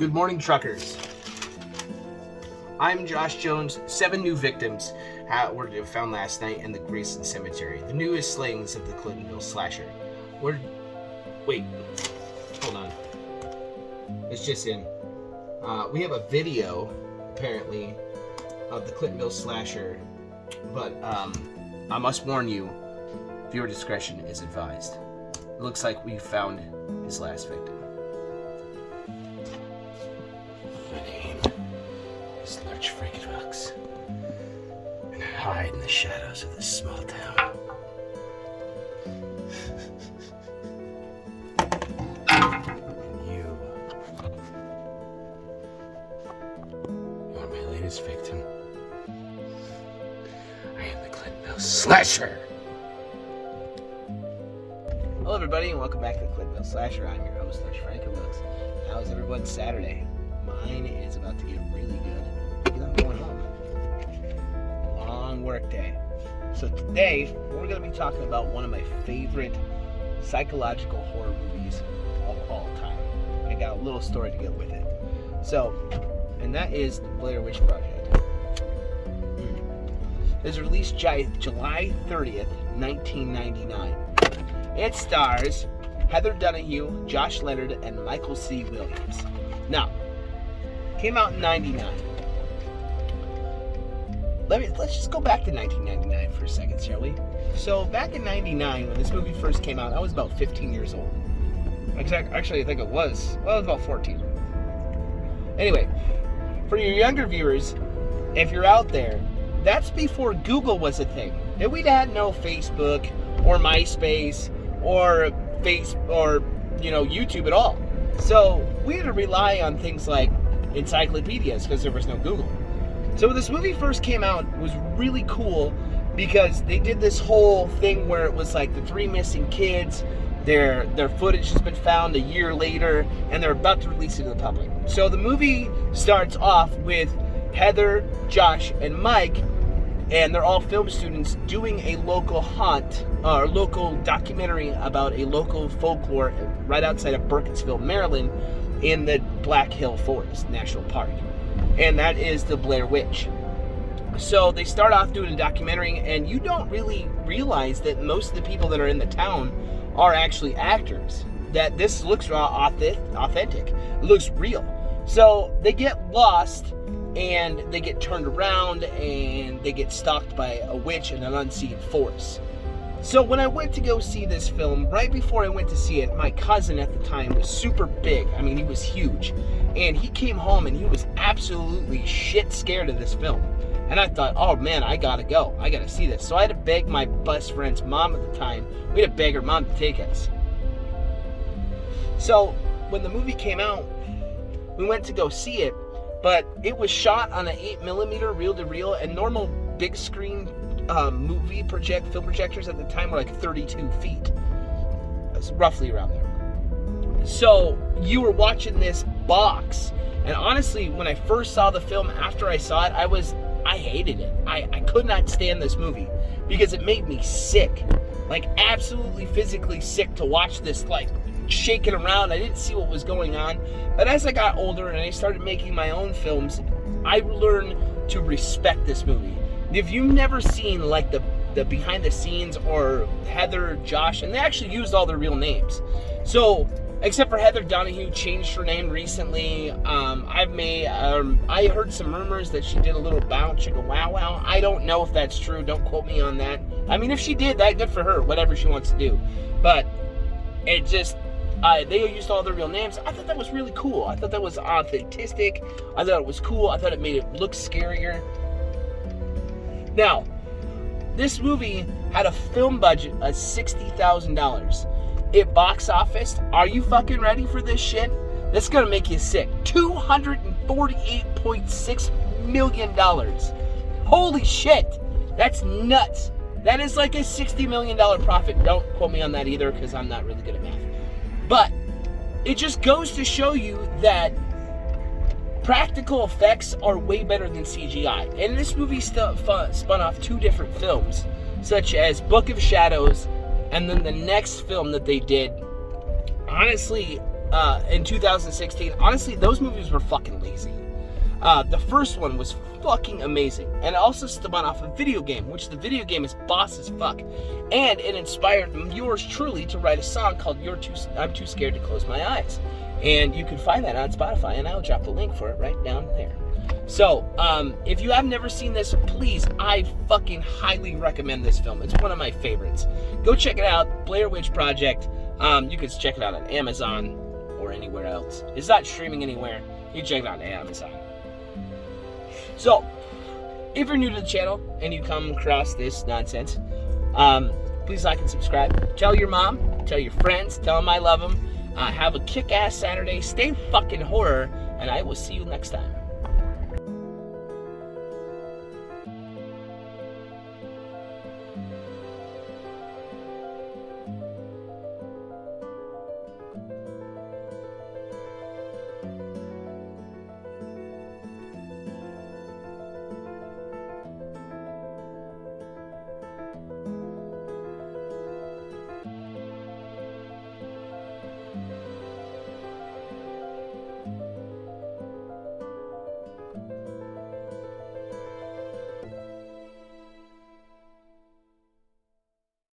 Good morning, truckers. I'm Josh Jones. 7 new victims were found last night in the Grayson Cemetery. The newest slayings of the Clintonville slasher. Wait, hold on. It's just in. We have a video, apparently, of the Clintonville slasher, but I must warn you, viewer discretion is advised. It looks like we found his last victim. My name is Lurch Frankenfox, and I hide in the shadows of this small town. You are my latest victim. I am the Clintonville Slasher. Hello everybody and welcome back to the Clintonville Slasher. I'm your host, Lurch Frankenfox. How's everyone's Saturday? Mine is about to get really good because I'm going home. Long work day. So today, we're going to be talking about one of my favorite psychological horror movies of all time. I got a little story to go with it. So, and that is the Blair Witch Project. It was released July 30th, 1999. It stars Heather Donahue, Josh Leonard, and Michael C. Williams. Now, came out in 99. Let's just go back to 1999 for a second, shall we? So back in 99, when this movie first came out, I was about 15 years old. Actually, I think it was. Well, I was about 14. Anyway, for your younger viewers, if you're out there, that's before Google was a thing. And we'd had no Facebook or MySpace or YouTube at all. So we had to rely on things like encyclopedias because there was no Google. So when this movie first came out, it was really cool because they did this whole thing where it was like the 3 missing kids, their footage has been found a year later, and they're about to release it to the public. So the movie starts off with Heather, Josh, and Mike, and they're all film students doing a local haunt, or local documentary about a local folklore right outside of Burkittsville, Maryland, in the Black Hill Forest National Park. And that is the Blair Witch. So they start off doing a documentary, and you don't really realize that most of the people that are in the town are actually actors. That this looks authentic. It looks real. So they get lost, and they get turned around, and they get stalked by a witch and an unseen force. So when I went to go see this film, right before I went to see it, my cousin at the time was super big. I mean, he was huge. And he came home and he was absolutely shit scared of this film. And I thought, oh man, I gotta go. I gotta see this. So I had to beg my best friend's mom at the time. We had to beg her mom to take us. So when the movie came out, we went to go see it. But it was shot on an 8mm reel-to-reel, and normal big screen film projectors at the time were like 32 feet. It's roughly around there. So you were watching this box, and honestly, when I first saw the film, after I saw it, I hated it. I could not stand this movie because it made me sick, like absolutely physically sick to watch this, like shaking around. I didn't see what was going on. But as I got older and I started making my own films, I learned to respect this movie. If you've never seen like the behind the scenes or Heather, Josh, and they actually used all their real names. So except for Heather Donahue changed her name recently. I heard some rumors that she did a little bounce, a wow wow. I don't know if that's true. Don't quote me on that. I mean, if she did, that good for her. Whatever she wants to do. But it just they used all their real names. I thought that was really cool. I thought that was authentic. I thought it was cool. I thought it made it look scarier. Now, this movie had a film budget of $60,000. It box office. Are you fucking ready for this shit? This is gonna make you sick. $248.6 million. Holy shit! That's nuts. That is like a $60 million profit. Don't quote me on that either, because I'm not really good at math. But it just goes to show you that practical effects are way better than CGI. And this movie spun off 2 different films, such as Book of Shadows, and then the next film that they did, honestly, in 2016. Honestly, those movies were fucking lazy. The first one was fucking amazing, and it also spun off a video game, which the video game is boss as fuck, and it inspired yours truly to write a song called I'm Too Scared to Close My Eyes, and you can find that on Spotify, and I'll drop the link for it right down there. So, if you have never seen this, please, I fucking highly recommend this film. It's one of my favorites. Go check it out, Blair Witch Project. You can check it out on Amazon or anywhere else. It's not streaming anywhere. You can check it out on Amazon. So, if you're new to the channel and you come across this nonsense, please like and subscribe. Tell your mom, tell your friends, tell them I love them. Have a kick-ass Saturday. Stay fucking horror, and I will see you next time.